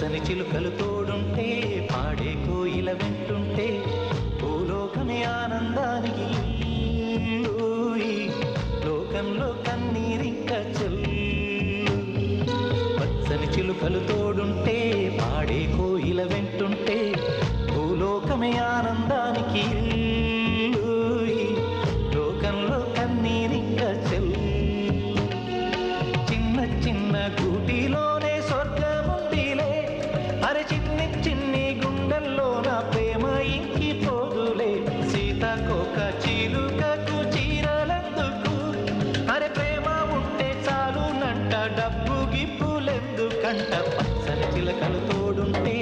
పచ్చని చిలుకలు తోడుంటే పాడే కోయిల వింటుంటే భూలోకమే ఆనందానికి ఊయి, లోకంలో కన్నీరింక చెల్లు. పచ్చని చిలుకలు తోడుంటే పాడే కోయిల వింటుంటే భూలోకమే ఆనందానికి ఊయి, లోకంలో కన్నీరింక చెల్లు. చిన్న చిన్న గూటిలోనే స్వర్గముందిలే, అరే చిన్ని చిన్ని గుండెల్లో నా ప్రేమ ఇంకిపోదులే. సీతాకోక చిలుకకు చీరలెందుకు, అరే ప్రేమ ఉంటే చాలునంట, డబ్బు గిప్పులెందుకంట. పచ్చని చిలకలు తోడుంటే